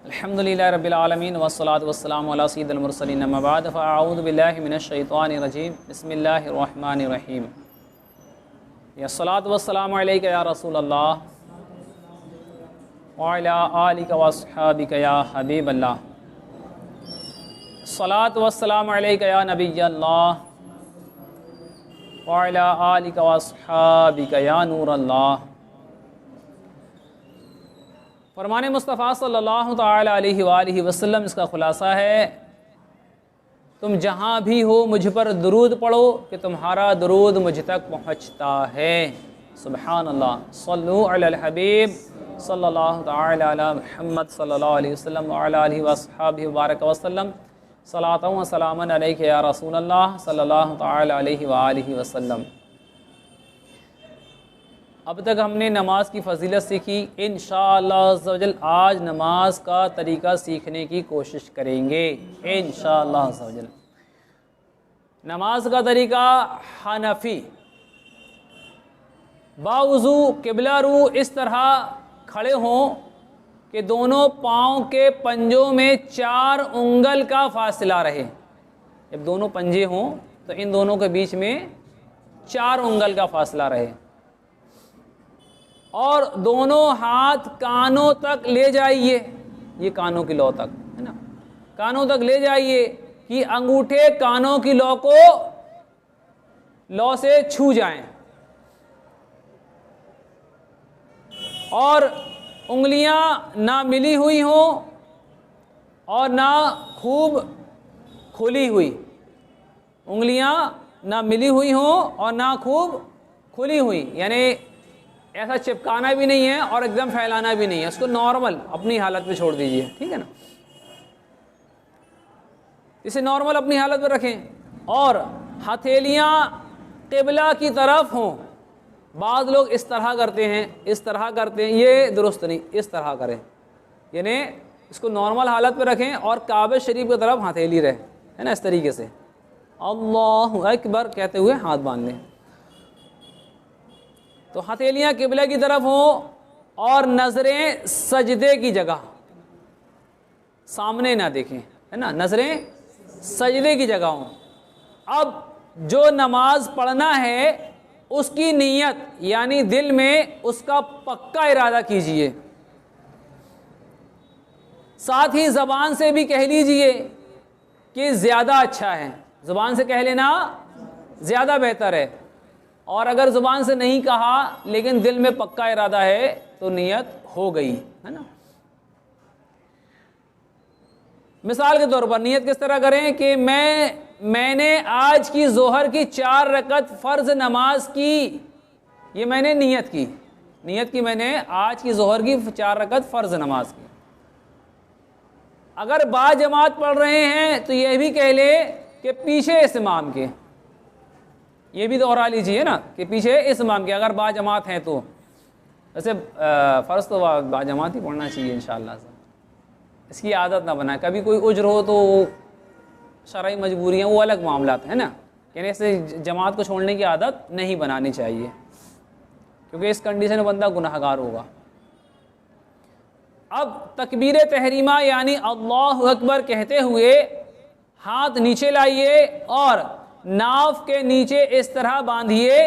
अल्हम्दुलिल्लाहि रब्बिल आलमीन वस्सलातु वस्सलामु अला सय्यिदिल मुरसलीन अम्मा बाद फ़अऊज़ु बिल्लाहि मिनश शैतानिर रजीम बिस्मिल्लाहिर रहमानिर रहीम यस्सलातु वस्सलामु अलैका या रसूलल्लाह व अला आलिका व अस्हाबिका या हबीबल्लाह सलातु वस्सलामु अलैका या नबिय्यल्लाह व अला आलिका व अस्हाबिका या नूरल्लाह। फरमान मुस्तफ़ा सल्लल्लाहु तआला अलैहि वालिहि वसल्लम इसका ख़ुलासा है, तुम जहाँ भी हो मुझ पर दुरूद पढ़ो कि तुम्हारा दुरूद मुझ तक पहुँचता है। सुबहान अल्लाह। सल्लु अलल हबीब सल्लल्लाहु तआला अला मुहम्मद सल्लल्लाहु अलैहि वसल्लम व अला आलिहि व अस्हाबिहि बारक वसल्लम सलातन व सलामन अलैका या रसूलल्लाह सल्लल्लाहु तआला अलैहि व आलिहि वसल्लम। अब तक हमने नमाज की फ़जीलत सीखी। इंशाअल्लाह अज़्ज़ा वजल आज नमाज का तरीक़ा सीखने की कोशिश करेंगे इंशाअल्लाह अज़्ज़ा वजल। नमाज का तरीक़ा हनफ़ी, बावुज़ू किबला रू इस तरह खड़े हों कि दोनों पाँव के पंजों में 4 उंगल का फासला रहे। जब दोनों पंजे हों तो इन दोनों के बीच में 4 उंगल का फासला रहे और दोनों हाथ कानों तक ले जाइए, ये कानों की लौ तक है ना, कानों तक ले जाइए कि अंगूठे कानों की लौ को लौ से छू जाएं और उंगलियां ना मिली हुई हों और ना खूब खुली हुई। उंगलियां ना मिली हुई हों और ना खूब खुली हुई, यानी ऐसा चिपकाना भी नहीं है और एकदम फैलाना भी नहीं है, उसको नॉर्मल अपनी हालत पे छोड़ दीजिए, ठीक है ना। इसे नॉर्मल अपनी हालत पे रखें और हथेलियां क़िबला की तरफ हों। बाद लोग इस तरह करते हैं, इस तरह करते हैं, ये दुरुस्त नहीं, इस तरह करें, यानी इसको नॉर्मल हालत पे रखें और काबे शरीफ की तरफ हथेली रहे, है ना, इस तरीके से अल्लाहु अकबर कहते हुए हाथ बांध लें। तो हथेलियाँ किबला की तरफ हों और नज़रें सजदे की जगह, सामने ना देखें, है ना, नज़रें सजदे की जगह हों। अब जो नमाज पढ़ना है उसकी नीयत यानी दिल में उसका पक्का इरादा कीजिए। साथ ही ज़बान से भी कह लीजिए कि ज़्यादा अच्छा है, ज़ुबान से कह लेना ज़्यादा बेहतर है। और अगर ज़ुबान से नहीं कहा लेकिन दिल में पक्का इरादा है तो नियत हो गई, है ना। मिसाल के तौर पर नियत किस तरह करें कि मैंने आज की ज़ोहर की 4 रकत फ़र्ज़ नमाज की, ये मैंने नियत की मैंने आज की ज़ोहर की 4 रकत फ़र्ज़ नमाज की। अगर बाजमात पढ़ रहे हैं तो यह भी कह ले कि पीछे इस इमाम के, ये भी दोहरा लीजिए ना कि पीछे इस इमाम के, अगर बाजमात हैं तो। वैसे फ़र्ज़ तो बाजमात ही पढ़ना चाहिए इंशाअल्लाह से, इसकी आदत ना बनाए। कभी कोई उज्र हो तो शरई मजबूरियाँ वो अलग मामला है ना, यानी ऐसे जमात को छोड़ने की आदत नहीं बनानी चाहिए क्योंकि इस कंडीशन में बंदा गुनाहगार होगा। अब तकबीर तहरीमा यानी अल्लाहु अकबर कहते हुए हाथ नीचे लाइए और नाफ के नीचे इस तरह बांधिए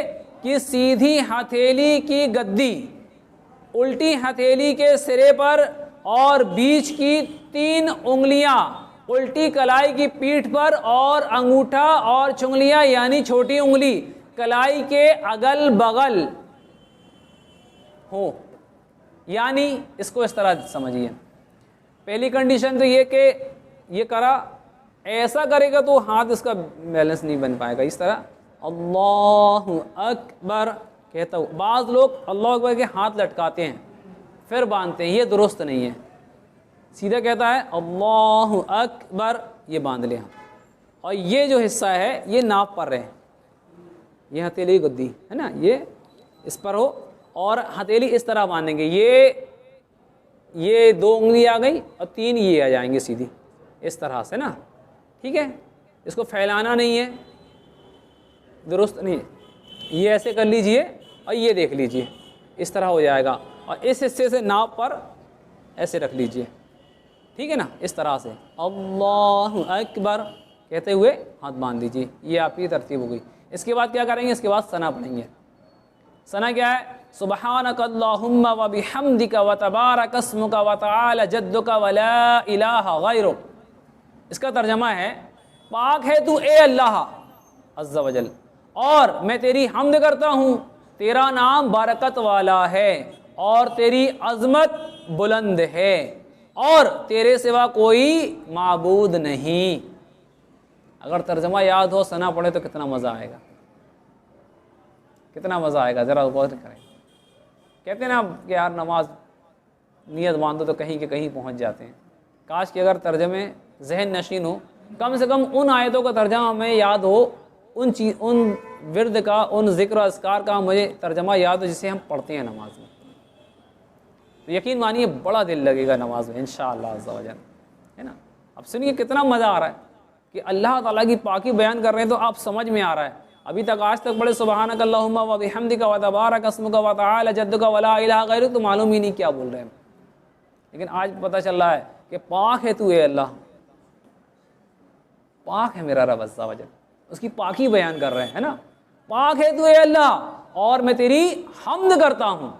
कि सीधी हथेली की गद्दी उल्टी हथेली के सिरे पर और बीच की 3 उंगलियां उल्टी कलाई की पीठ पर और अंगूठा और चुंगलियां यानी छोटी उंगली कलाई के अगल बगल हो, यानी इसको इस तरह समझिए। पहली कंडीशन तो ये कि ये करा, ऐसा करेगा तो हाथ इसका बैलेंस नहीं बन पाएगा। इस तरह अल्लाहु अकबर कहता हूँ, बाज़ लोग अल्लाह अकबर के हाथ लटकाते हैं फिर बांधते हैं, ये दुरुस्त नहीं है। सीधा कहता है अल्लाहु अकबर, ये बांध ले और ये जो हिस्सा है ये नाप पर रहे, ये हथेली गद्दी है ना, ये इस पर हो और हथेली इस तरह बांधेंगे। ये 2 उंगली आ गई और 3 ये आ जाएंगे सीधी इस तरह से ना, ठीक है। इसको फैलाना नहीं है, दुरुस्त नहीं है। ये ऐसे कर लीजिए और ये देख लीजिए इस तरह हो जाएगा और इस हिस्से से नाप पर ऐसे रख लीजिए, ठीक है ना, इस तरह से अल्लाहु अकबर कहते हुए हाथ बांध दीजिए। ये आपकी तरतीब हो गई। इसके बाद क्या करेंगे, इसके बाद सना पढ़ेंगे। सना क्या है, सुबहानक अल्लाहुम्मा व बिहम्दिका व तबारक अस्मुका व तआला जद्दुका व ला इलाहा गैरुक। इसका तर्जमा है, पाक है तू ए अल्लाह अज़्ज़ा वजल, और मैं तेरी हम्द करता हूँ, तेरा नाम बरकत वाला है और तेरी अज़मत बुलंद है और तेरे सिवा कोई माबूद नहीं। अगर तर्जमा याद हो, सना पढ़े तो कितना मज़ा आएगा, कितना मज़ा आएगा, ज़रा गौर करें। कहते हैं ना कि यार नमाज नियत बांधो तो कहीं के कहीं पहुंच जाते हैं। काश कि अगर तर्जमे जहन नशीन हो, कम से कम उन आयतों का तर्जमा हमें याद हो, उन विर्द का, उन ज़िक्र अस्कार का मुझे तर्जमा याद हो जिसे हम पढ़ते हैं नमाज में, तो यकीन मानिए बड़ा दिल लगेगा नमाज में इंशाअल्लाह अज़्ज़ा वजल, है ना। अब सुनिए कितना मज़ा आ रहा है कि अल्लाह ताला की पाकी बयान कर रहे हैं तो आप समझ में आ रहा है। अभी तक आज तक बड़े सुबहानक अल्लाहुम्मा व बिहम्दिका व तबारक अस्मुका व तआला जद्दुका व ला इलाहा गैरुक, तो मालूम ही नहीं क्या बोल रहे हैं। लेकिन आज पता चल रहा है कि पाक है तू ए अल्लाह, पाक है मेरा रब अज़्ज़ा वजल, उसकी पाकी बयान कर रहे हैं, है ना। पाक है तू ए अल्लाह और मैं तेरी हम्द करता हूँ,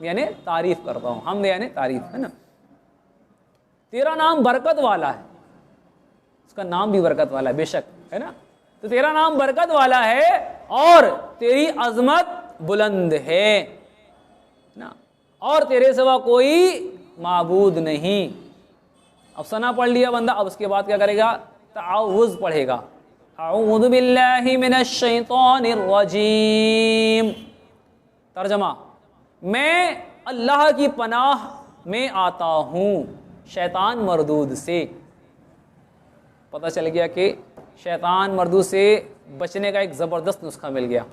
यानी तारीफ करता हूँ। हम्द यानी तारीफ, है ना। तेरा नाम बरकत वाला है, उसका नाम भी बरकत वाला है बेशक, है ना। तो तेरा नाम बरकत वाला है और तेरी अजमत बुलंद है ना, और तेरे सिवा कोई माबूद नहीं। अब सना पढ़ लिया बंदा, अब उसके बाद क्या करेगा, ताउज़ पढ़ेगा। अऊज़ु बिल्लाहि मिनश शैतानिर रजीम। तर्जमा, मैं अल्लाह की पनाह में आता हूँ शैतान मरदूद से। पता चल गया कि शैतान मरदूद से बचने का एक ज़बरदस्त नुस्खा मिल गया।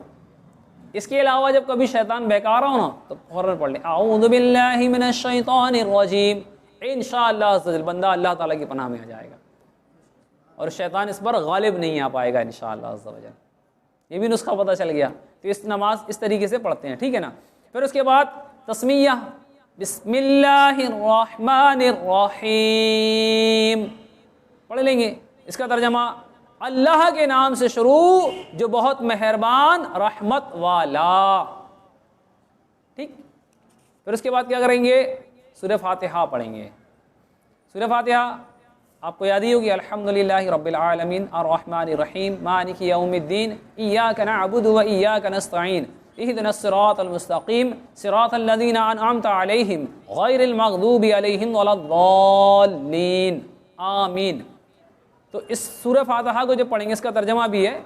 इसके अलावा जब कभी शैतान बहका रहा हो ना तो फ़ौरन पढ़ लें अऊज़ु बिल्लाहि मिनश शैतानिर रजीम। इंशाअल्लाह बंदा अल्लाह ताला की पनाह में आ जाएगा और शैतान इस पर गालिब नहीं आ पाएगा इंशाअल्लाह अज़्ज़ा वजल। ये भी नुस्खा पता चल गया। तो इस नमाज इस तरीके से पढ़ते हैं, ठीक है ना। फिर उसके बाद तस्मीया, बिस्मिल्लाहिर्रहमानिर्रहीम पढ़ लेंगे। इसका तर्जमा, अल्लाह के नाम से शुरू जो बहुत मेहरबान रहमत वाला, ठीक। फिर उसके बाद क्या करेंगे, सूरह फातिहा पढ़ेंगे। सूरह फातिहा आपको याद ही होगी, अल्हम्दुलिल्लाहि रब्बिल आलमीन अर्रहमानिर रहीम मालिकि यौमिद्दीन इय्याका नअबुदु व इय्याका नस्तईन इहदिनस सिरातल मुस्तकीम सिरातल लज़ीना अनअमता अलैहिम गैरिल मग़दूबि अलैहिम वलद्दाल्लीन आमीन। तो इस सूरह फातिहा को जो पढ़ेंगे इसका तर्जमा भी है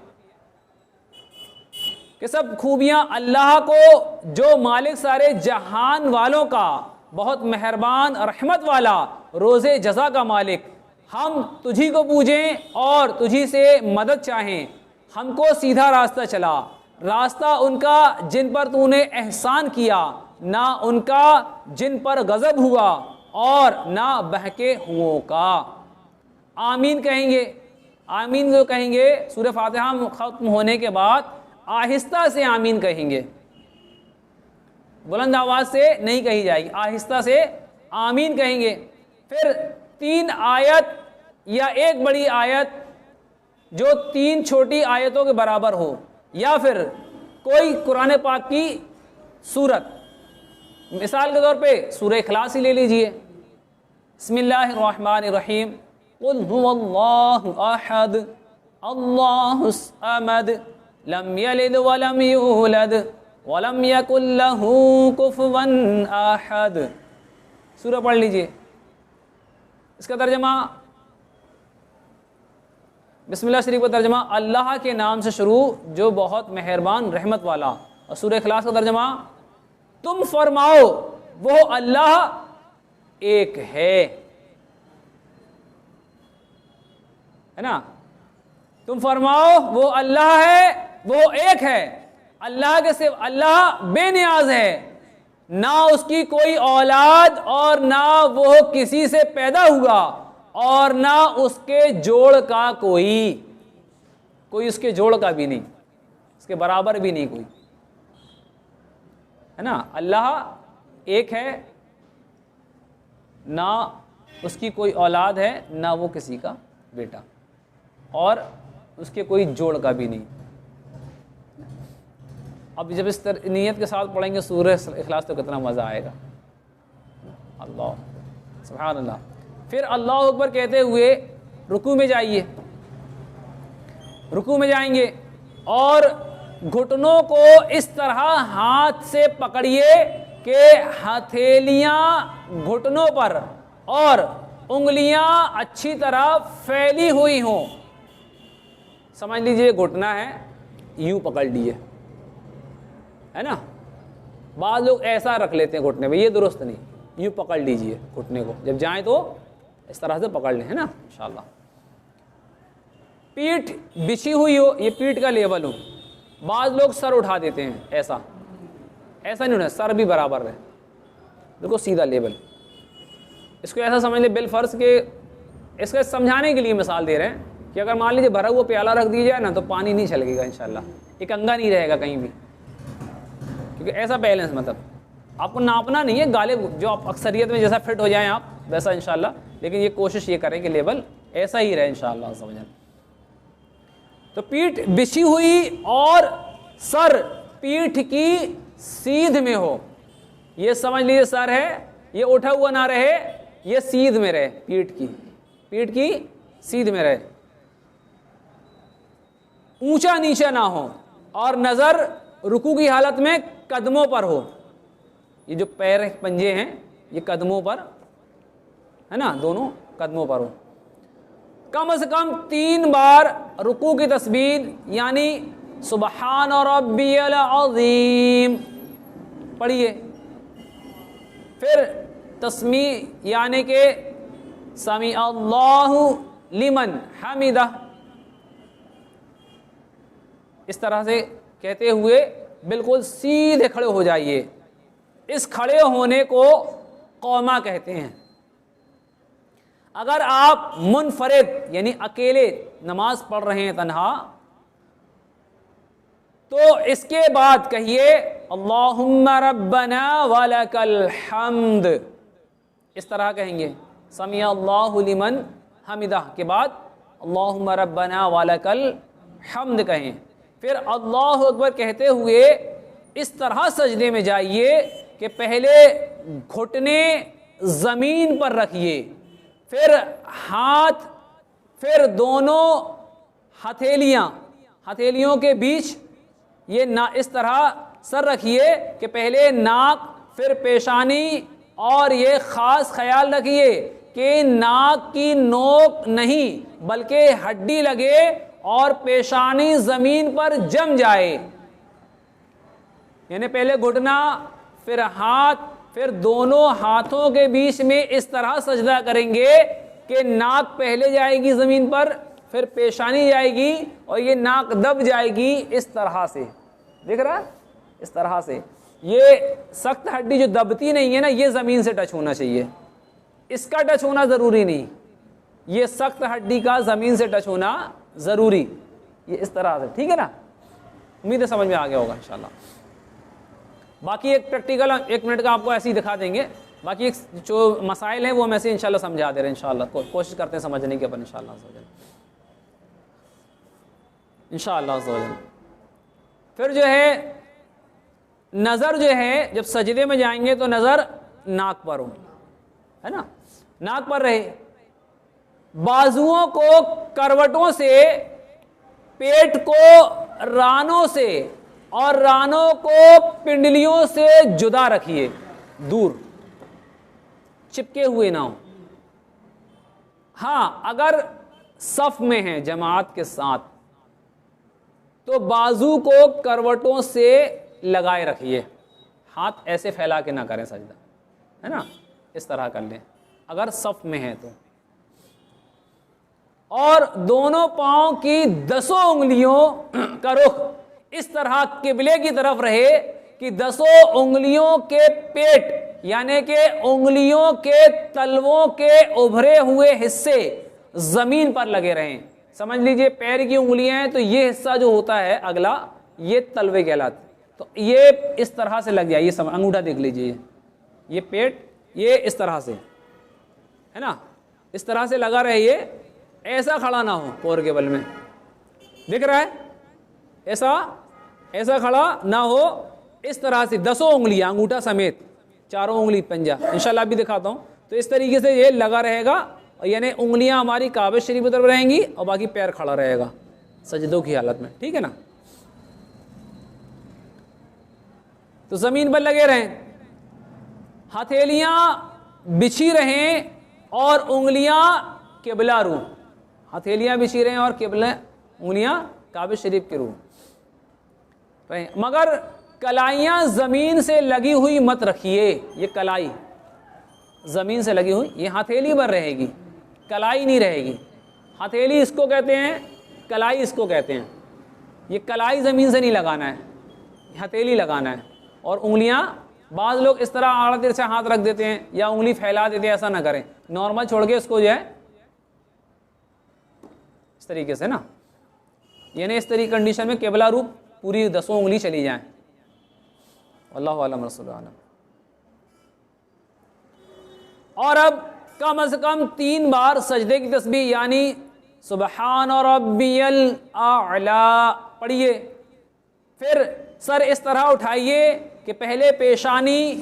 कि सब खूबियाँ अल्लाह को, जो मालिक सारे जहान वालों का, बहुत मेहरबान रहमत वाला, रोज़े जज़ा का मालिक, हम तुझी को पूजें और तुझी से मदद चाहें। हमको सीधा रास्ता चला, रास्ता उनका जिन पर तूने एहसान किया, ना उनका जिन पर गज़ब हुआ और ना बहके हुओं का। आमीन कहेंगे। आमीन जो कहेंगे सूरह फातिहा ख़त्म होने के बाद आहिस्ता से आमीन कहेंगे, बुलंद आवाज़ से नहीं कही जाएगी, आहिस्ता से आमीन कहेंगे। फिर 3 आयत या एक बड़ी आयत जो 3 छोटी आयतों के बराबर हो, या फिर कोई कुरान पाक की सूरत, मिसाल के तौर पे सूरह इखलास ही ले लीजिए। बिस्मिल्लाहिर्रहमानिर्रहीम कुल हुवल्लाहु अहद अल्लाहुस समद लम यलिद व लम यूलद व लम यकुल लहू कुफुवन अहद। सूरह पढ़ लीजिए। इसका तर्जमा, बिस्मिल्लाह शरीफ का तर्जमा, अल्लाह के नाम से शुरू जो बहुत मेहरबान रहमत वाला। और सूरह इखलास का तर्जमा, तुम फरमाओ वो अल्लाह एक है ना। तुम फरमाओ वो अल्लाह है, वो एक है। अल्लाह के सिवा अल्लाह बेनियाज है, ना उसकी कोई औलाद और ना वो किसी से पैदा हुआ और ना उसके जोड़ का कोई उसके जोड़ का भी नहीं, उसके बराबर भी नहीं कोई, है ना। अल्लाह एक है, ना उसकी कोई औलाद है ना वो किसी का बेटा, और उसके कोई जोड़ का भी नहीं। अब जब इस नीयत के साथ पढ़ेंगे सूरह इखलास तो कितना मज़ा आएगा। अल्लाह सुभान अल्लाह। फिर अल्लाह अकबर कहते हुए रुकू में जाइए, रुकू में जाएंगे और घुटनों को इस तरह हाथ से पकड़िए कि हथेलियां घुटनों पर और उंगलियां अच्छी तरह फैली हुई हों। समझ लीजिए घुटना है, यूं पकड़ लिए, है ना। बाद लोग ऐसा रख लेते हैं घुटने में, ये दुरुस्त नहीं। यूं पकड़ लीजिए घुटने को, जब जाएं तो इस तरह से पकड़ लें, है ना, इंशाल्लाह। पीठ बिछी हुई हो, ये पीठ का लेवल हो। बाद लोग सर उठा देते हैं, ऐसा ऐसा नहीं होना, सर भी बराबर रहे, बिल्कुल सीधा लेवल। इसको ऐसा समझ ले बिल फर्ज के, इसको समझाने के लिए मिसाल दे रहे हैं कि अगर मान लीजिए भरा हुआ प्याला रख दिया जाए ना तो पानी नहीं छलकेगा इंशाल्लाह, एक अंगा नहीं रहेगा कहीं भी, क्योंकि ऐसा बैलेंस, मतलब आपको नापना नहीं है, गालिब जो आप अक्सरियत में जैसा फिट हो जाएं आप वैसा इंशाल्लाह, लेकिन ये कोशिश ये करें कि लेवल ऐसा ही रहे इंशाल्लाह समझें। तो पीठ बिछी हुई और सर पीठ की सीध में हो, ये समझ लीजिए सर है, ये उठा हुआ ना रहे, ये सीध में रहे, पीठ की सीध में रहे, ऊंचा नीचा ना हो, और नजर रुकू की हालत में कदमों पर हो। ये जो पैर पंजे हैं ये कदमों पर, है ना, दोनों कदमों पर हो। कम से कम 3 बार रुकू की तस्बीह यानी सुबहान रब्बियल अज़ीम पढ़िए। फिर तस्मी यानी के समी अल्लाहु लिमन हमिदा, इस तरह से कहते हुए बिल्कुल सीधे खड़े हो जाइए। इस खड़े होने को कौमा कहते हैं। अगर आप मुनफरिद यानी अकेले नमाज पढ़ रहे हैं तन्हा, तो इसके बाद कहिए अल्लाहुम्मा रब्बना वलकल हम्द, इस तरह कहेंगे। समी अल्लाहु लिमन हमिदा के बाद अल्लाहुम्मा रब्बना वलकल हम्द कहें। फिर अल्लाहु अकबर कहते हुए इस तरह सजदे में जाइए कि पहले घुटने जमीन पर रखिए, फिर हाथ, फिर दोनों हथेलियों के बीच ये ना इस तरह सर रखिए कि पहले नाक फिर पेशानी, और ये खास ख्याल रखिए कि नाक की नोक नहीं बल्कि हड्डी लगे और पेशानी जमीन पर जम जाए। यानी पहले घुटना, फिर हाथ, फिर दोनों हाथों के बीच में इस तरह सजदा करेंगे कि नाक पहले जाएगी जमीन पर, फिर पेशानी जाएगी और ये नाक दब जाएगी इस तरह से, दिख रहा है, इस तरह से। ये सख्त हड्डी जो दबती नहीं है ना, ये जमीन से टच होना चाहिए, इसका टच होना जरूरी नहीं, ये सख्त हड्डी का जमीन से टच होना जरूरी, ये इस तरह से, ठीक है ना। उम्मीद है समझ में आ गया होगा इंशाल्लाह। बाकी एक प्रैक्टिकल 1 मिनट का आपको ऐसे ही दिखा देंगे, बाकी एक जो मसाइल हैं वो हम ऐसे इंशाल्लाह समझा दे रहे हैं इंशाल्लाह, कोशिश करते हैं समझने की अपन इंशाल्लाह। फिर जो है नज़र जो है, जब सजदे में जाएंगे तो नज़र नाक पर हो, है ना, नाक पर रहे। बाजुओं को करवटों से, पेट को रानों से और रानों को पिंडलियों से जुदा रखिए, दूर चिपके हुए ना हो। हाँ, अगर सफ में है जमात के साथ तो बाजू को करवटों से लगाए रखिए, हाथ ऐसे फैला के ना करें सजदा, है ना, इस तरह कर लें अगर सफ में है तो। और दोनों पांव की 10 उंगलियों का रुख इस तरह किबले की तरफ रहे कि 10 उंगलियों के पेट यानी कि उंगलियों के तलवों के उभरे हुए हिस्से जमीन पर लगे रहें। समझ लीजिए पैर की उंगलियां हैं तो ये हिस्सा जो होता है अगला, ये तलवे कहलाते, तो ये इस तरह से लग जाए। ये अंगूठा देख लीजिए, ये पेट, ये इस तरह से, है ना, इस तरह से लगा रहे, ये ऐसा खड़ा ना हो पैर के बल में, दिख रहा है, ऐसा ऐसा खड़ा ना हो, इस तरह से 10 उंगलियां अंगूठा समेत, 4 उंगली पंजा, इंशाल्लाह भी दिखाता हूँ। तो इस तरीके से ये लगा रहेगा, और यानी उंगलियां हमारी काबे शरीफ की तरफ रहेंगी और बाकी पैर खड़ा रहेगा सजदों की हालत में, ठीक है ना। तो ज़मीन पर लगे रहें, हथेलियां बिछी रहें और उंगलियां किबला रू, हथेलियां बिछी रहें और किबला उंगलियां काबे शरीफ के रू रहें, मगर कलाइयां ज़मीन से लगी हुई मत रखिए। ये कलाई ज़मीन से लगी हुई, ये हथेली पर रहेगी, कलाई नहीं रहेगी। हथेली इसको कहते हैं, कलाई इसको कहते हैं। ये कलाई ज़मीन से नहीं लगाना है, हथेली लगाना है। और उंगलियां, बाज़ लोग इस तरह आड़ा तिरछा हाथ रख देते हैं या उंगली फैला देते हैं, ऐसा ना करें, नॉर्मल छोड़ के इसको जो है इस तरीके से ना, यानी इस तरीके कंडीशन में किबला रूप पूरी 10 उंगली चली जाएं। अल्लाहु अल्लाम रसूलुल्लाह अलैहि। और अब कम से कम 3 बार सजदे की तस्बीह यानी सुबहान रब्बियल आला पढ़िए। फिर सर इस तरह उठाइए कि पहले पेशानी,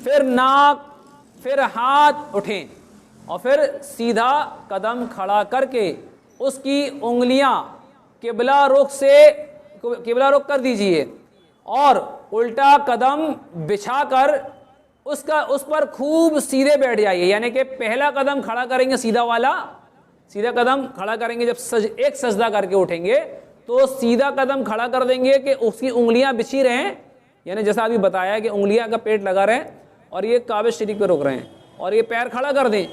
फिर नाक, फिर हाथ उठें और फिर सीधा कदम खड़ा करके उसकी उंगलियां किबला रुख कर दीजिए और उल्टा कदम बिछाकर उस पर खूब सीधे बैठ जाइए। यानी कि पहला कदम खड़ा करेंगे सीधा वाला, सीधा कदम खड़ा करेंगे, जब एक सजदा करके उठेंगे तो सीधा कदम खड़ा कर देंगे कि उसकी उंगलियां बिछी रहें, यानी जैसा अभी बताया कि उंगलियां का पेट लगा रहे और ये काबे शरीफ पे रुक रहे हैं, और ये पैर खड़ा कर दें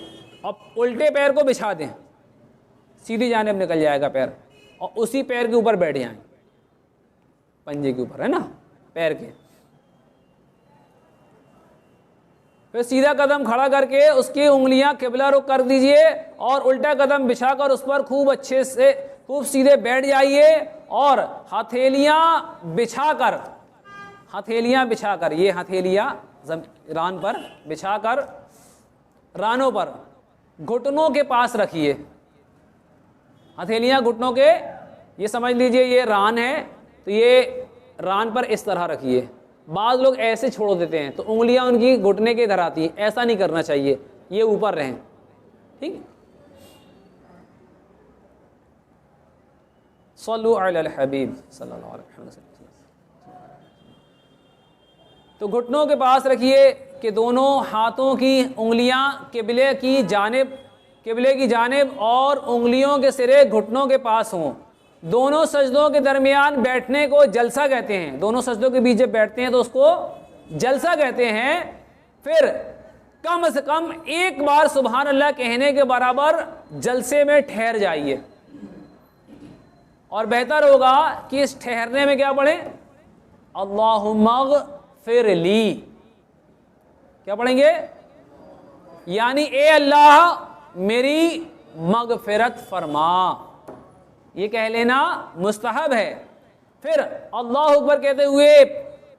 और उल्टे पैर को बिछा दें, सीधी जानिब निकल जाएगा पैर, और उसी पैर के ऊपर बैठ जाएं, पंजे के ऊपर, है ना, पैर के। फिर सीधा कदम खड़ा करके उसकी उंगलियां किबला रुख कर दीजिए और उल्टा कदम बिछाकर उस पर खूब अच्छे से खूब सीधे बैठ जाइए और हथेलियां बिछाकर ये हथेलियां रान पर बिछाकर रानों पर घुटनों के पास रखिए। हथेलियां घुटनों के, ये समझ लीजिए ये रान है, तो ये रान पर इस तरह रखिए। बाज़ लोग ऐसे छोड़ देते हैं तो उंगलियां उनकी घुटने के इधर आती हैं, ऐसा नहीं करना चाहिए, ये ऊपर रहें, ठीक। सल्लु अलल हबीब सल्लल्लाहु अलैहि वसल्लम। तो घुटनों के पास रखिए कि दोनों हाथों की उंगलियां किबले की जानिब और उंगलियों के सिरे घुटनों के पास हों। दोनों सजदों के दरमियान बैठने को जलसा कहते हैं। दोनों सजदों के बीच जब बैठते हैं तो उसको जलसा कहते हैं। फिर कम से कम 1 बार सुभान अल्लाह कहने के बराबर जलसे में ठहर जाइए, और बेहतर होगा कि इस ठहरने में क्या पढ़ें, अल्लाहुम्मग़फ़िरली, क्या पढ़ेंगे, यानी ए अल्लाह मेरी मग़फ़िरत फरमा, ये कह लेना मुस्तहब है। फिर अल्लाह अकबर कहते हुए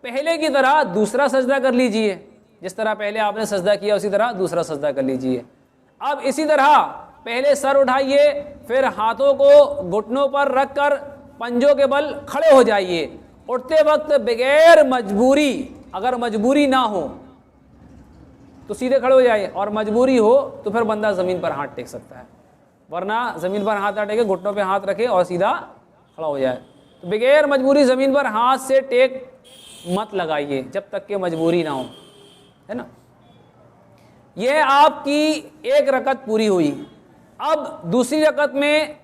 पहले की तरह दूसरा सजदा कर लीजिए, जिस तरह पहले आपने सजदा किया उसी तरह दूसरा सजदा कर लीजिए। अब इसी तरह पहले सर उठाइए, फिर हाथों को घुटनों पर रखकर पंजों के बल खड़े हो जाइए। उठते वक्त बगैर मजबूरी, अगर मजबूरी ना हो तो सीधे खड़े हो जाइए, और मजबूरी हो तो फिर बंदा ज़मीन पर हाथ टेक सकता है, वरना ज़मीन पर हाथ ना टेके, घुटनों पे हाथ रखे और सीधा खड़ा हो जाए। तो बगैर मजबूरी ज़मीन पर हाथ से टेक मत लगाइए जब तक कि मजबूरी ना हो, है ना। यह आपकी एक रकत पूरी हुई। अब दूसरी रकत में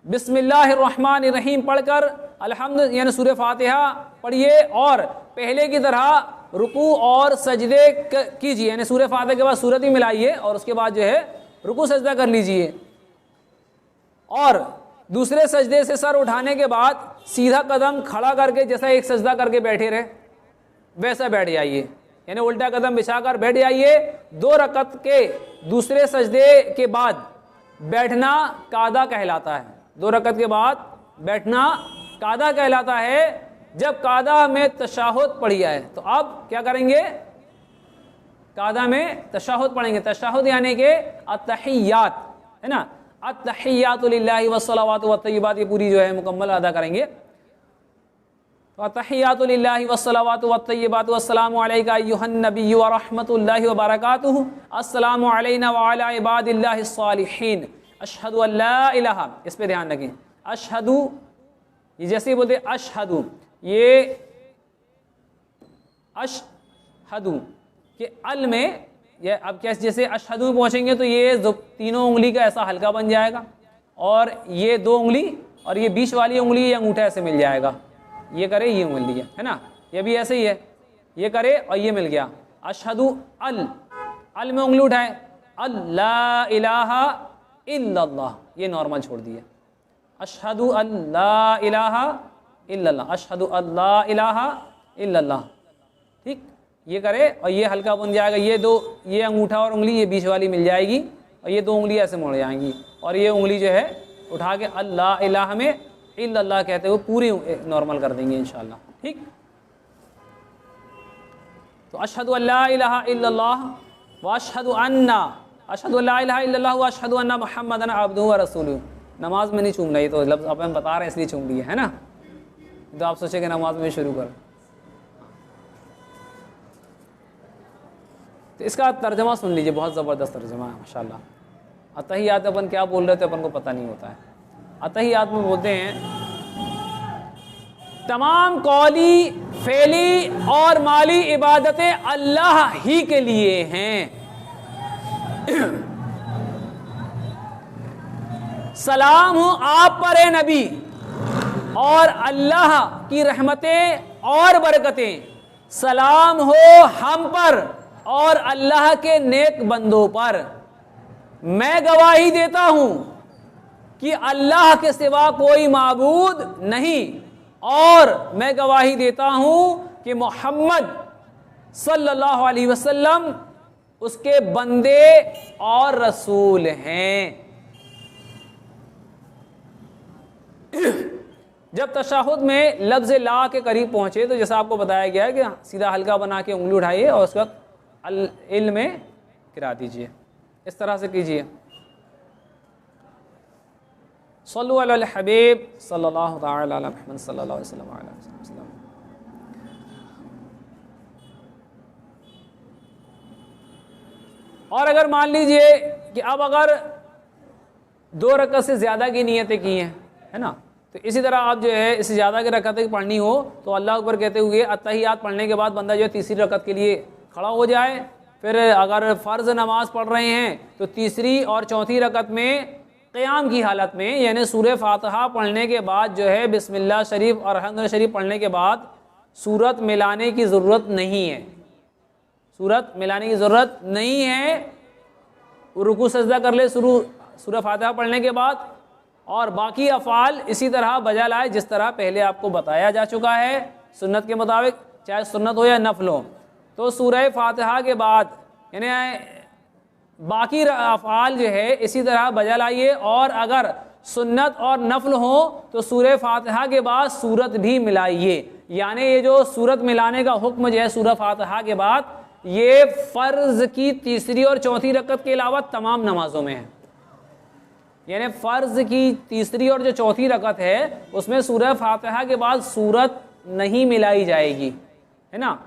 बिस्मिल्लाहिर्रहमानिर्रहीम पढ़कर अल्हम्दुलिल्लाह यानी सूरह फातिहा पढ़िए और पहले की तरह रुकू और सजदे कीजिए, यानी सूरह फातिहा के बाद सूरत ही मिलाइए और उसके बाद जो है रुकू सजदा कर लीजिए। और दूसरे सजदे से सर उठाने के बाद सीधा कदम खड़ा करके जैसा एक सजदा करके बैठे रहे वैसा बैठ जाइए, यानी उल्टा कदम बिछाकर बैठ जाइए। 2 रकत के दूसरे सजदे के बाद बैठना कादा कहलाता है। 2 रकत के बाद बैठना कादा कहलाता है। जब कादा में तशाहुद पढ़ी जाए तो अब क्या करेंगे, कादा में तशहुद पढ़ेंगे। तशहुद यानी कि अत्तहियात, है ना, अत्तहियातु लिल्लाहि वस्सलावातु वत्तय्यिबात, ये पूरी जो है मुकम्मल अदा करेंगे। तो अत्तहियातु लिल्लाहि वस्सलावातु वत्तय्यिबातु अस्सलामु अलैका अय्युहन नबिय्यु व रहमतुल्लाहि व बरकातुहु, अस्सलामु अलैना व अला इबादिल्लाहिस सालिहीन, अशहदु अल्ला इलाहा, इस पे ध्यान रखें। अशहदु, ये जैसे बोलते अशहदु, ये अशहदु कि अल में, ये अब कैसे जैसे अशहदु में पहुँचेंगे तो ये तीनों उंगली का ऐसा हल्का बन जाएगा, और ये 2 उंगली और ये बीच वाली उंगली, ये अंगूठा ऐसे मिल जाएगा। ये करे, ये उंगली है ना, ये भी ऐसे ही है, ये करे और ये मिल गया। अशहदु अल, अल में उंगली उठाए, अल्ला इलाहा इल्लल्लाह, ये नॉर्मल छोड़ दिया। अशहदु अल्ला इलाहा इल्लल्लाह, अशहदु अल्ला इलाहा इल्लल्लाह, ठीक, ये करे और ये हल्का बन जाएगा। ये 2, ये अंगूठा और उंगली ये बीच वाली मिल जाएगी, और ये 2 उंगली ऐसे मुड़ जाएंगी, और ये उंगली जो है उठा के अल्लाह इलाहा में इल्लल्लाह कहते हुए पूरी नॉर्मल कर देंगे इंशाल्लाह, ठीक। तो अशहदु अल्ला इलाहा इल्लल्लाह व अशहदु अन्ना, अशहदु अल्ला इलाहा इल्लल्लाह व अशहदु अन्ना मुहम्मदन अब्दुहु व रसूलुहु। नमाज में नहीं चूमना, ये तो लफ्ज़ अपन बता रहे हैं इसलिए चूम लिए, है ना, तो आप सोचेंगे नमाज में शुरू कर। तो इसका तर्जमा सुन लीजिए, बहुत ज़बरदस्त तर्जमा है माशाल्लाह। अतहियात अपन क्या बोल रहे थे अपन को पता नहीं होता है। अतहियात में बोलते हैं तमाम कौली, फेली और माली इबादतें अल्लाह ही के लिए हैं। सलाम हो आप पर ए नबी, और अल्लाह की रहमतें और बरकतें सलाम हो हम पर और अल्लाह के नेक बंदों पर। मैं गवाही देता हूं कि अल्लाह के सिवा कोई माबूद नहीं, और मैं गवाही देता हूं कि मोहम्मद सल्लल्लाहु अलैहि वसल्लम उसके बंदे और रसूल हैं। जब तशहुद में लफ्ज़ ला के करीब पहुंचे तो जैसा आपको बताया गया है कि सीधा हल्का बना के उंगली उठाइए और उसके बाद अल में गिरा दीजिए, इस तरह से कीजिए। सल्लु अला हबीब सल्लल्लाहु तआला अला मुहम्मद सल्लल्लाहु अलैहि वसल्लम। और अगर मान लीजिए कि अब अगर 2 रकअत से ज़्यादा की नियतें की हैं, है ना, तो इसी तरह आप जो है इससे ज़्यादा की रकअतें पढ़नी हो तो अल्लाह अकबर कहते हुए अत्तहियात पढ़ने के बाद बंदा जो है तीसरी रकअत के लिए खड़ा हो जाए। फिर अगर फ़र्ज़ नमाज पढ़ रहे हैं तो तीसरी और चौथी रकअत में क़याम की हालत में, यानी सूरह फातिहा पढ़ने के बाद जो है बिस्मिल्लाह शरीफ और अल्हम्दुलिल्लाह शरीफ पढ़ने के बाद सूरत मिलाने की ज़रूरत नहीं है, सूरत मिलाने की ज़रूरत नहीं है। रुकू सजदा कर ले सूरह फातिहा पढ़ने के बाद, और बाकी अफ़ाल इसी तरह बजा लाए जिस तरह पहले आपको बताया जा चुका है सुन्नत के मुताबिक, चाहे सुन्नत हो या नफल हो। तो सूरह फातिहा के बाद यानी बाकी अफ़ाल जो है इसी तरह बजा लाइए, और अगर सुन्नत और नफल हो तो सूरह फातिहा के बाद सूरत भी मिलाइए। यानी ये जो सूरत मिलाने का हुक्म जो है सूरह फातिहा के बाद, ये फ़र्ज़ की तीसरी और चौथी रकअत के अलावा तमाम नमाजों में है। यानी फ़र्ज़ की तीसरी और जो चौथी रकअत है उसमें सूरह फातिहा के बाद सूरत नहीं मिलाई जाएगी, है ना।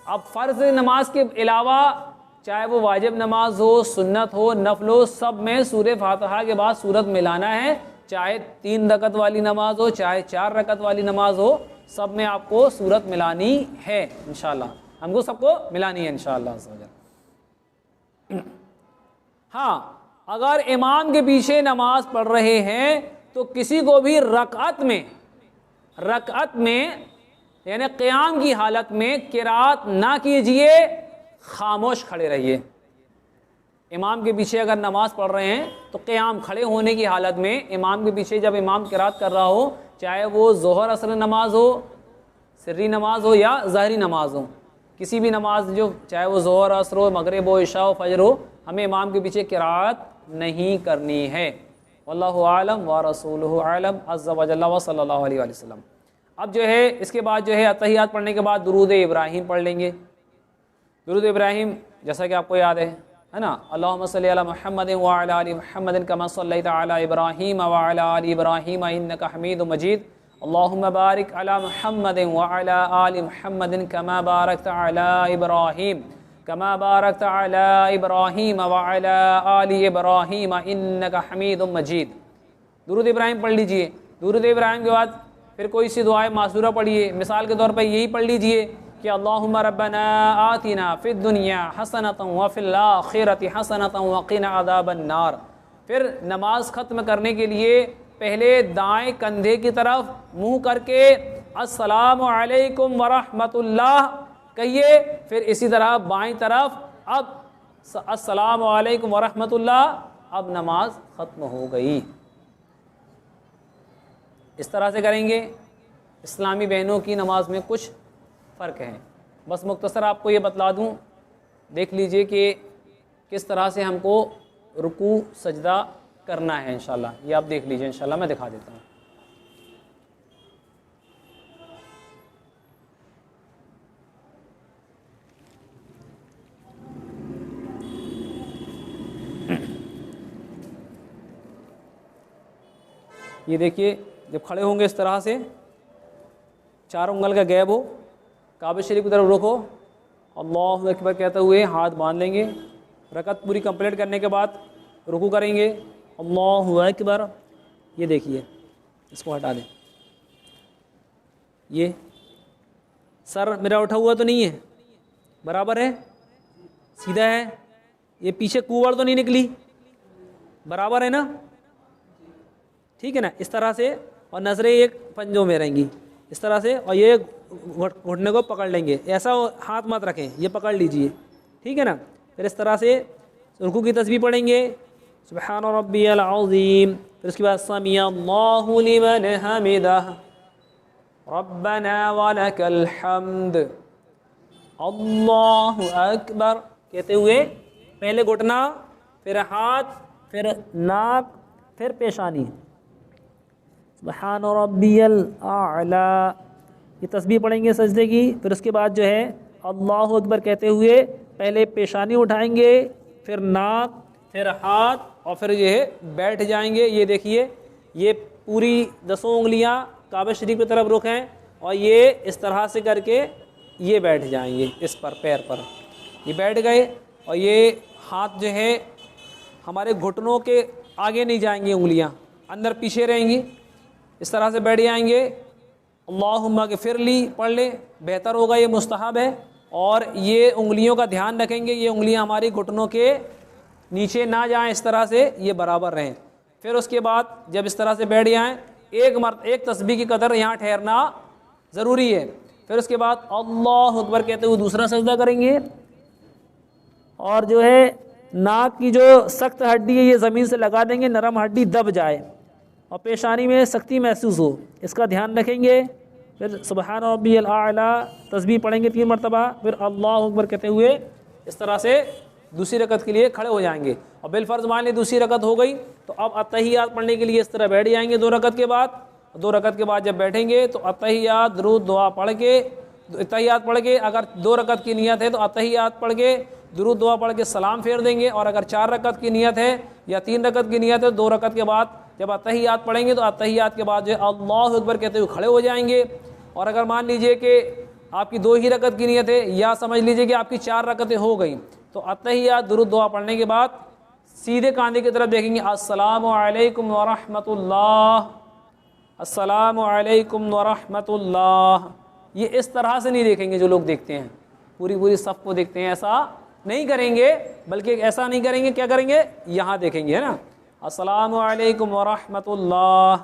अब फ़र्ज़ नमाज के अलावा चाहे वो वाजिब नमाज हो, सुन्नत हो, नफल हो, सब में सूरह फातिहा के बाद सूरत मिलाना है। चाहे 3 रकअत वाली नमाज हो, चाहे 4 रकअत वाली नमाज हो, सब में आपको सूरत मिलानी है इंशाअल्लाह। हमको सबको मिलानी है इंशाअल्लाह। हाँ, अगर इमाम के पीछे नमाज पढ़ रहे हैं तो किसी को भी रकअत में यानी क़याम की हालत में किरात ना कीजिए, खामोश खड़े रहिए। इमाम के पीछे अगर नमाज पढ़ रहे हैं तो क़याम खड़े होने की हालत में इमाम के पीछे जब इमाम किरात कर रहा हो, चाहे वो ज़ोहर असर नमाज हो, सिर्री नमाज हो या ज़हरी नमाज हो, किसी भी नमाज जो चाहे वो ज़ोहर असर हो, मगरिब हो, इशा हो, फजर हो, हमें इमाम के पीछे किरात नहीं करनी है। वल्लाहु आलम व रसूलुहु आलम अज़्ज़ा व जल्ला व सल्लल्लाहु अलैहि वसल्लम। अब जो है इसके बाद जो है अत्तहियात पढ़ने के बाद दुरूद इब्राहीम पढ़ लेंगे। दुरूद इब्राहीम जैसा कि आपको याद है ना, अल्लाहुम्मा सल्ली अला मुहम्मदिन व अला आलि मुहम्मदिन कमा सल्लैता अला इब्राहीम व अला आलि इब्राहीम इन्नका हमीदुम मजीद। अल्लाहुम्मा बारिक अला मुहम्मदिन व अला आलि मुहम्मदिन कमा बारकता अला इब्राहीम व अला आलि इब्राहीम इन्नका हमीदुम मजीद। दुरूद इब्राहिम पढ़ लीजिए। दुरूद इब्राहिम के बाद फिर कोई सी दुआए मासूरा पढ़िए। मिसाल के तौर पर यही पढ़ लीजिए कि अल्लाहुम्मा रब्बना आतिना फिद दुनिया हसनतन व फिल आखिरति हसनतन व क़िना अज़ाबन नार। फिर नमाज ख़त्म करने के लिए पहले दाएं कंधे की तरफ मुंह करके अस्सलामु अलैकुम व रहमतुल्लाह कहिए। फिर इसी तरह बाएं तरफ अब अस्सलामु अलैकुम व रहमतुल्लाह, अब नमाज ख़त्म हो गई। इस तरह से करेंगे। इस्लामी बहनों की नमाज में कुछ फ़र्क है। बस मुख्तसर आपको ये बतला दूँ, देख लीजिए कि किस तरह से हमको रुकू सजदा करना है। इंशाल्लाह ये आप देख लीजिए, इंशाल्लाह मैं दिखा देता हूँ। ये देखिए, जब खड़े होंगे इस तरह से, चारों उंगल का गैप हो, काबे शरीफ की तरफ रुखो, अल्लाहु अकबर कहते हुए हाथ बांध लेंगे। रकत पूरी कंप्लीट करने के बाद रुकू करेंगे, अल्लाहु अकबर। ये देखिए, इसको हटा दें। ये सर मेरा उठा हुआ तो नहीं है, बराबर है, सीधा है। ये पीछे कुंवर तो नहीं निकली, बराबर है ना, ठीक है ना। इस तरह से, और नज़रें एक पंजों में रहेंगी इस तरह से, और ये घुटने को पकड़ लेंगे। ऐसा हाथ मत रखें, ये पकड़ लीजिए, ठीक है ना। फिर इस तरह से रुकू की तस्बीह पढ़ेंगे, सुब्हान रब्बियल अज़ीम। फिर उसके बाद समी अल्लाहु लिमन हमिदह रब्बना वलकल हम्द अल्लाहु अकबर कहते हुए पहले घुटना, फिर हाथ, फिर नाक, फिर पेशानी, सुब्हान रब्बियल आला। ये तस्बीह पढ़ेंगे सजदे की। फिर उसके बाद जो है अल्लाहु अकबर कहते हुए पहले पेशानी उठाएंगे, फिर नाक, फिर हाथ, और फिर ये बैठ जाएंगे। ये देखिए, ये पूरी 10 उंगलियां काबा शरीफ की तरफ रुख हैं, और ये इस तरह से करके ये बैठ जाएंगे इस पर, पैर पर। ये बैठ गए, और ये हाथ जो है हमारे घुटनों के आगे नहीं जाएंगी, उंगलियां अंदर पीछे रहेंगी। इस तरह से बैठ जाएंगे। अल्लाहुम्मा के फिर ली पढ़ ले, बेहतर होगा, ये मुस्तहब है। और ये उंगलियों का ध्यान रखेंगे, ये उंगलियां हमारी घुटनों के नीचे ना जाएं, इस तरह से ये बराबर रहें। फिर उसके बाद जब इस तरह से बैठ जाएं, एक तस्बीह की कदर यहाँ ठहरना ज़रूरी है। फिर उसके बाद अल्लाहु अकबर कहते हुए दूसरा सजदा करेंगे, और जो है नाक की जो सख्त हड्डी है ये ज़मीन से लगा देंगे, नरम हड्डी दब जाए, और पेशानी में सख्ती महसूस हो, इसका ध्यान रखेंगे। फिर सुब्हान रब्बियल आला तस्बीह पढ़ेंगे 3 मरतबा। फिर अल्लाहु अकबर कहते हुए इस तरह से दूसरी रकत के लिए खड़े हो जाएंगे। और बिलफर्ज मान ली दूसरी रकत हो गई, तो अब अत्तहियात पढ़ने के लिए इस तरह बैठ जाएंगे 2 रकत के बाद। 2 रकत के बाद जब बैठेंगे तो अत्तहियात दुरूद दुआ पढ़ के, अत्तहियात पढ़ के, अगर 2 रकत की नियत है तो अत्तहियात पढ़ के दुरूद दुआ पढ़ के सलाम फेर देंगे। और अगर 4 रकत की नियत है या 3 रकत की नियत है, 2 रकत के बाद जब अत्तहियात पढ़ेंगे तो अत्तहियात के बाद जो अल्लाहु अकबर कहते हुए खड़े हो जाएंगे। और अगर मान लीजिए कि आपकी 2 ही रकत की नियत है, या समझ लीजिए कि आपकी 4 रकतें हो गई, तो अत्तहियात दुरूद दुआ पढ़ने के बाद सीधे कांधे की तरफ देखेंगे, अस्सलामु अलैकुम व रहमतुल्लाह, अस्सलामु अलैकुम व रहमतुल्लाह। ये इस तरह से नहीं देखेंगे जो लोग देखते हैं, पूरी सफ़ को देखते हैं, ऐसा नहीं करेंगे। बल्कि ऐसा नहीं करेंगे, क्या करेंगे, यहाँ देखेंगे, है ना, अस्सलामु अलैकुम व रहमतुल्लाह,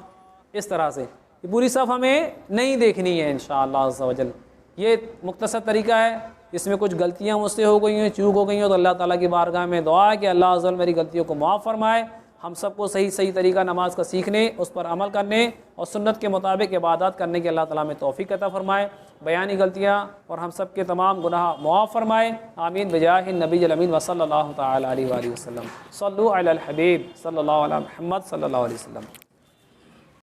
इस तरह से। ये पूरी सफ़ हमें नहीं देखनी है इंशाअल्लाह अज़्ज़ा वजल। ये मुख्तसर तरीका है। इसमें कुछ गलतियाँ मुझसे हो गई हैं, चूक हो गई हैं, तो अल्लाह ताला की बारगाह में दुआ है कि अल्लाह अज़्ज़ा वजल मेरी गलतियों को माफ़ फरमाए। हम सबको सही तरीका नमाज का सीखने, उस पर अमल करने और सुन्नत के मुताबिक इबादत करने के अल्लाह ताला में तौफ़ीक़ अता फ़रमाए। बयानी गलतियाँ और हम सब के तमाम गुनाह मुआफ़ फरमाए। आमीन बिजाहि नबील अमीन व सल्लल्लाहु तआला अलैहि वसल्लम। सल्लु अलल हबीब सल्लल्लाहु अलैहि मुहम्मद सल्लल्लाहु अलैहि वसल्लम।